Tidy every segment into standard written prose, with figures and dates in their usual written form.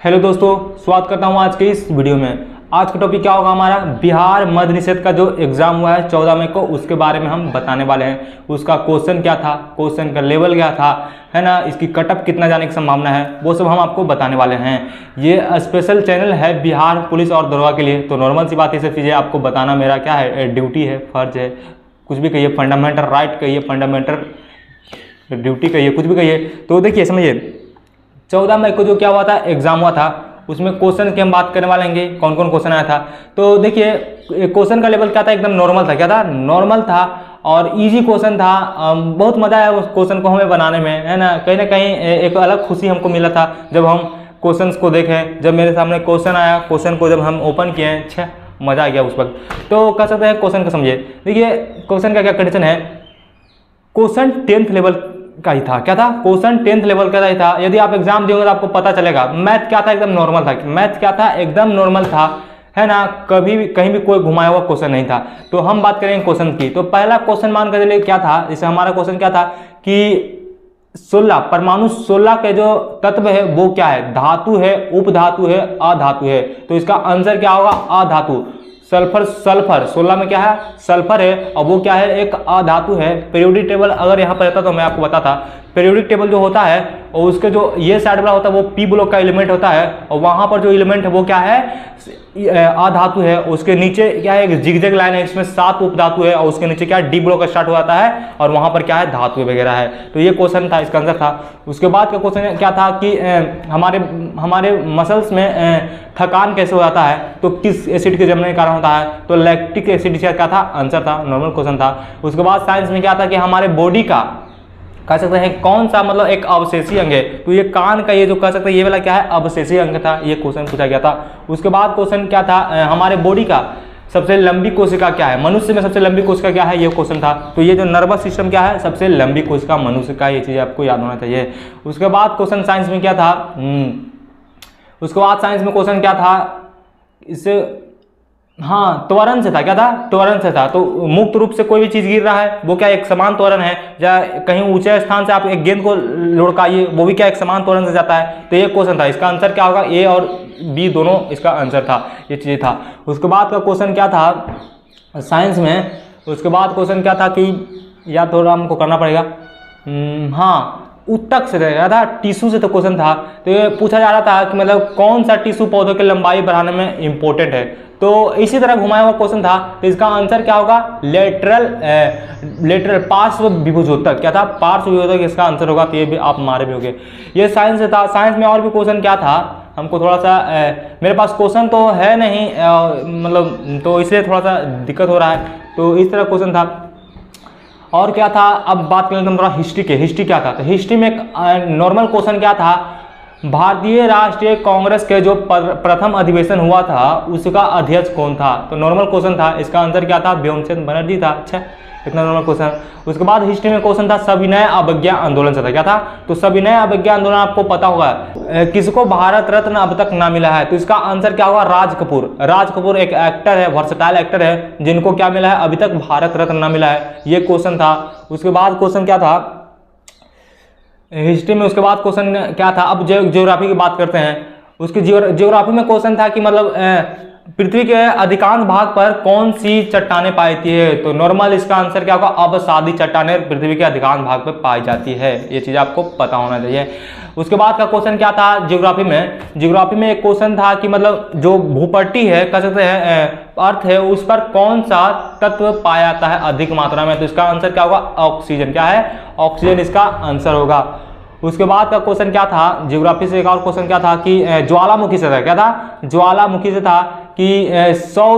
Hello दोस्तों, स्वागत करता हूं आज के इस वीडियो में। आज का टॉपिक क्या होगा हमारा, बिहार मद्य निषेध का जो एग्जाम हुआ है 14 मई को, उसके बारे में हम बताने वाले हैं। उसका क्वेश्चन क्या था, क्वेश्चन का लेवल क्या था, है ना, इसकी कटअप कितना जाने की संभावना है, वो सब हम आपको बताने वाले हैं। ये स्पेशल चैनल है बिहार पुलिस और दरोगा के लिए, तो नॉर्मल सी बात है, सब चीज़ें आपको बताना मेरा क्या है, ड्यूटी है, फर्ज है, कुछ भी कहिए, फंडामेंटल राइट कहिए, फंडामेंटल ड्यूटी कहिए, कुछ भी कहिए। तो देखिए समझिए, 14 मई को जो क्या हुआ था, एग्जाम हुआ था, उसमें क्वेश्चन की हम बात करने वाले हैं, कौन कौन क्वेश्चन आया था। तो देखिए क्वेश्चन का लेवल क्या था, एकदम नॉर्मल था। क्या था, नॉर्मल था और इजी क्वेश्चन था। बहुत मजा आया उस क्वेश्चन को हमें बनाने में, है ना कहीं एक अलग खुशी हमको मिला था जब हम क्वेश्चन को देखें। जब मेरे सामने क्वेश्चन आया, क्वेश्चन को जब हम ओपन किए, अच्छा मजा आ गया उस वक्त। तो कह सकते हैं क्वेश्चन को समझिए। देखिए क्वेश्चन का क्या कंडीशन है, क्वेश्चन 10th लेवल का ही था। क्या था, क्वेश्चन 10th लेवल का ही था। यदि आप एग्जाम देंगे तो आपको पता चलेगा। मैथ क्या था, एकदम नॉर्मल था। मैथ क्या था, एकदम नॉर्मल था, है ना, कभी भी कहीं भी कोई घुमाया हुआ क्वेश्चन नहीं था। तो हम बात करेंगे क्वेश्चन की। तो पहला क्वेश्चन मान कर चलिए क्या था, जैसे हमारा क्वेश्चन क्या था कि 16 परमाणु 16 के जो तत्व है वो क्या है, धातु है, उपधातु है, अधातु है। तो इसका आंसर क्या होगा, अधातु। सल्फर, सल्फर 16 में क्या है, सल्फर है, और वो क्या है, एक अधातु है। पीरियोडिक टेबल अगर यहाँ पर रहता तो मैं आपको बताता, पीरियोडिक टेबल जो होता है और उसके जो ये साइड वाला होता है वो पी ब्लॉक का एलिमेंट होता है, और वहां पर जो एलिमेंट है वो क्या है, अधातु है। उसके नीचे क्या है, एक जिगजैग लाइन है, इसमें 7 उपधातु है, और उसके नीचे क्या है, डी ब्लॉक स्टार्ट हो जाता है, और वहां पर क्या है, धातु वगैरह है। तो ये क्वेश्चन था, इसका आंसर था। उसके बाद का क्वेश्चन क्या था कि हमारे मसल्स में थकान कैसे हो जाता है, तो किस एसिड के जमने के कारण होता है, तो लैक्टिक एसिड क्या था, आंसर था, नॉर्मल क्वेश्चन था। उसके बाद साइंस में क्या था कि हमारे बॉडी का कह सकते हैं कौन सा मतलब एक अवशेषी अंग है, तो ये कान का ये जो कह सकते हैं ये वाला क्या है, अवशेषी अंग था। ये क्वेश्चन पूछा गया था। उसके बाद क्वेश्चन क्या था, हमारे बॉडी का सबसे लंबी कोशिका क्या है, मनुष्य में सबसे लंबी कोशिका क्या है, ये क्वेश्चन था। तो ये जो नर्वस सिस्टम क्या है, सबसे लंबी कोशिका मनुष्य का, ये चीज़ आपको याद होना चाहिए। उसके बाद क्वेश्चन साइंस में क्या था, उसके बाद साइंस में क्वेश्चन क्या था, इससे हाँ त्वरण से था। क्या था, त्वरण से था। तो मुक्त रूप से कोई भी चीज गिर रहा है वो क्या एक समान त्वरण है, या कहीं ऊंचे स्थान से आप एक गेंद को लुढ़काइए वो भी क्या एक समान त्वरण से जाता है। तो ये क्वेश्चन था, इसका आंसर क्या होगा, ए और बी दोनों इसका आंसर था, ये चीज था। उसके बाद का क्वेश्चन क्या था साइंस में, उसके बाद क्वेश्चन क्या था कि या थोड़ा हमको करना पड़ेगा, हाँ उत्तक से क्या था, टिश्यू से तो क्वेश्चन था। तो ये पूछा जा रहा था कि मतलब कौन सा टिश्यू पौधों की लंबाई बढ़ाने में इंपॉर्टेंट है। तो इसी तरह घुमाया हुआ क्वेश्चन था। तो इसका आंसर क्या होगा, लेटरल पार्श्व विभुजोतक। क्या था, पार्श्व विभुजोतक इसका आंसर होगा। तो ये भी आप मारे भी होंगे। ये साइंस से था। साइंस में और भी क्वेश्चन क्या था, हमको थोड़ा सा मेरे पास क्वेश्चन तो है नहीं, मतलब तो इसलिए थोड़ा सा दिक्कत हो रहा है। तो इस तरह क्वेश्चन था। और क्या था, अब बात करें तो थोड़ा हिस्ट्री के। हिस्ट्री क्या था, तो हिस्ट्री में एक नॉर्मल क्वेश्चन क्या था, भारतीय राष्ट्रीय कांग्रेस के जो प्रथम अधिवेशन हुआ था उसका अध्यक्ष कौन था। तो नॉर्मल क्वेश्चन था, इसका आंसर क्या था, व्योमचंद बनर्जी था। अच्छा, इतना नॉर्मल क्वेश्चन। उसके बाद हिस्ट्री में क्वेश्चन था सविनय अवज्ञा आंदोलन से था। क्या था, तो सविनय अवज्ञा आंदोलन आपको पता होगा किसको भारत रत्न अब तक ना मिला है। तो इसका आंसर क्या होगा, राज कपूर। राज कपूर एक एक्टर है, वर्सटाइल एक्टर है, जिनको क्या मिला है, अभी तक भारत रत्न ना मिला है। ये क्वेश्चन था। उसके बाद क्वेश्चन क्या था हिस्ट्री में, उसके बाद क्वेश्चन क्या था, अब ज्योग्राफी की बात करते हैं। उसकी ज्योग्राफी में क्वेश्चन था कि मतलब पृथ्वी के अधिकांश भाग पर कौन सी चट्टानें पाई जाती है। तो नॉर्मल इसका आंसर क्या होगा, अवसादी चट्टानें पृथ्वी के अधिकांश भाग पर पाई जाती है। ये चीज आपको पता होना चाहिए। उसके बाद का क्वेश्चन क्या था ज्योग्राफी में, ज्योग्राफी में एक क्वेश्चन था कि मतलब जो भूपट्टी है कह सकते हैं अर्थ है, उस पर कौन सा तत्व पाया जाता है अधिक मात्रा में। तो इसका आंसर क्या होगा, ऑक्सीजन। क्या है, ऑक्सीजन इसका आंसर होगा। उसके बाद का क्वेश्चन क्या था ज्योग्राफी से, एक और क्वेश्चन क्या था कि ज्वालामुखी से था। क्या था, ज्वालामुखी से था कि 100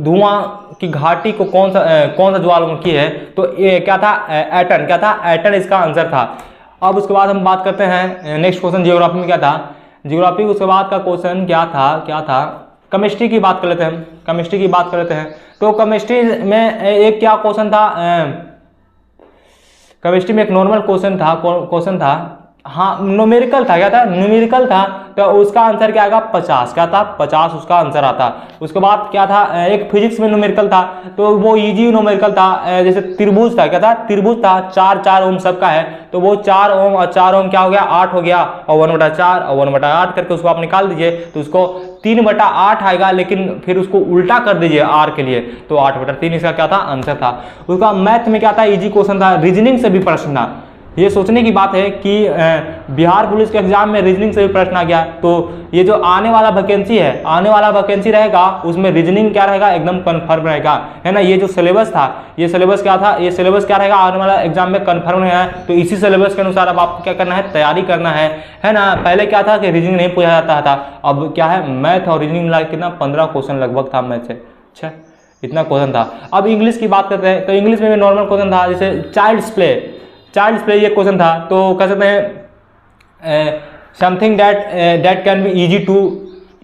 धुआं की घाटी को कौन सा ज्वालामुखी है। तो ये क्या था, एटन। क्या था, एटन इसका आंसर था। अब उसके बाद हम बात करते हैं नेक्स्ट क्वेश्चन ज्योग्राफी में क्या था, ज्योग्राफी उसके बाद का क्वेश्चन क्या था केमिस्ट्री की बात कर लेते हैं। केमिस्ट्री की बात कर लेते हैं। तो केमिस्ट्री में एक क्या क्वेश्चन था, केमिस्ट्री में एक नॉर्मल क्वेश्चन था हाँ न्यूमेरिकल था, क्या था, न्यूमेरिकल था, तो उसका आंसर क्या आएगा 50, क्या था 50 उसका आंसर आता। उसके बाद क्या था, एक फिजिक्स में न्यूमेरिकल था, तो वो इजी न्यूमेरिकल था, जैसे त्रिभुज था, क्या था, त्रिभुज था, 4 ओम सबका है, तो वो 4 ओम और 4 ओम क्या हो गया 8 हो गया, और 1/4 और 1/8 करके उसको आप निकाल दीजिए, तो उसको 3/8 आएगा, लेकिन फिर उसको उल्टा कर दीजिए आर के लिए, तो 8/3 इसका क्या था आंसर था। उसका मैथ में क्या था, इजी क्वेश्चन था, रीजनिंग से भी प्रश्न था। ये सोचने की बात है कि बिहार पुलिस के एग्जाम में रीजनिंग से भी प्रश्न आ गया, तो ये जो आने वाला वैकेंसी है, आने वाला वैकेंसी रहेगा उसमें रीजनिंग क्या रहेगा, एकदम कन्फर्म रहेगा, है ना। ये जो सिलेबस था, ये सिलेबस क्या था, ये सिलेबस क्या रहेगा आने वाला एग्जाम में कन्फर्म है, तो इसी सिलेबस के अनुसार अब आपको क्या करना है, तैयारी करना है ना। पहले क्या था कि रीजनिंग नहीं पूछा जाता था, अब क्या है, मैथ और रीजनिंग मिला के कितना 15 क्वेश्चन लगभग था मैथ से। अच्छा, इतना क्वेश्चन था। अब इंग्लिश की बात करते हैं, तो इंग्लिश में भी नॉर्मल क्वेश्चन था, जैसे चाइल्ड्स प्ले ये क्वेश्चन था, तो कह सकते हैं something that can be easy to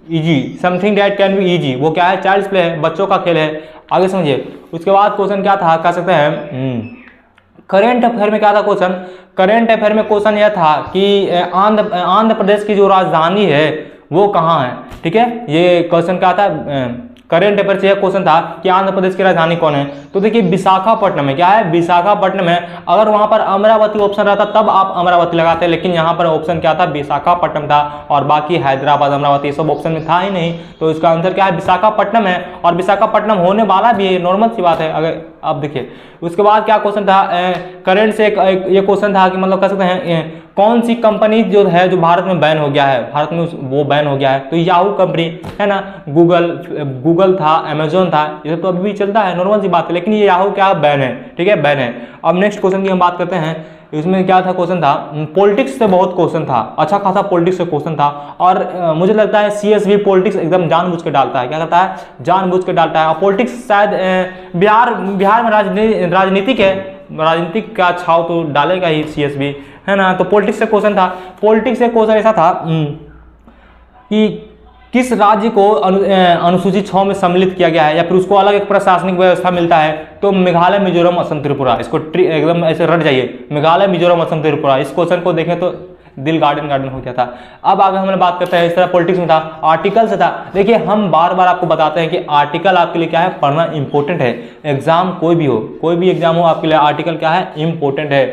easy, something that can be easy, वो क्या है, चाइल्ड्स प्ले है, बच्चों का खेल है, आगे समझिए। उसके बाद क्वेश्चन क्या था, कह सकते हैं करेंट अफेयर में क्या था क्वेश्चन, करेंट अफेयर में क्वेश्चन यह था कि आंध्र प्रदेश की जो राजधानी है वो कहाँ है, ठीक है, ये क्वेश्चन क्या था, करेंट अफेयर से यह क्वेश्चन था कि आंध्र प्रदेश की राजधानी कौन है, तो देखिए विशाखापट्टनम है, क्या है, विशाखापट्टनम है। अगर वहां पर अमरावती ऑप्शन रहता तब आप अमरावती लगाते, लेकिन यहाँ पर ऑप्शन क्या था, विशाखापट्टनम था, और बाकी हैदराबाद, अमरावती ये सब ऑप्शन में था ही नहीं, तो इसका आंसर क्या है, विशाखापट्टनम है, और विशाखापट्टनम होने वाला भी है, नॉर्मल सी बात है। अगर आप देखिए उसके बाद क्या क्वेश्चन था, करेंट से ये क्वेश्चन था कि मतलब कह सकते हैं कौन सी कंपनी जो है जो भारत में बैन हो गया है, भारत में वो बैन हो गया है, तो याहू कंपनी है ना, गूगल था, अमेजोन था, ये सब तो अभी भी चलता है, नॉर्मल सी बात है, लेकिन ये याहू क्या बैन है, ठीक है, बैन है। अब नेक्स्ट क्वेश्चन की हम बात करते हैं, इसमें क्या था क्वेश्चन था, पॉलिटिक्स से बहुत क्वेश्चन था, अच्छा खासा पॉलिटिक्स से क्वेश्चन था, और मुझे लगता है सीएसबी पॉलिटिक्स एकदम जानबूझ के डालता है, क्या करता है, जानबूझ के डालता है। और पॉलिटिक्स शायद बिहार में राजनीतिक का छाव तो डालेगा ही सीएसबी, है ना। तो पॉलिटिक्स से क्वेश्चन था, पॉलिटिक्स से क्वेश्चन ऐसा था कि किस राज्य को अनुसूची 6 में सम्मिलित किया गया है, या फिर उसको अलग एक प्रशासनिक व्यवस्था मिलता है, तो मेघालय, मिजोरम, असम, त्रिपुरा, इसको एकदम ऐसे रट जाइए, मेघालय, मिजोरम, असम, त्रिपुरा। इस क्वेश्चन को देखें तो दिल गार्डन हो गया था। अब आगे हम बात करते हैं, इस तरह पॉलिटिक्स में था, आर्टिकल से था। देखिए हम बार बार आपको बताते हैं कि आर्टिकल आपके लिए क्या है, पढ़ना इंपॉर्टेंट है, एग्जाम कोई भी हो, कोई भी एग्जाम हो आपके लिए आर्टिकल क्या है, इंपॉर्टेंट है।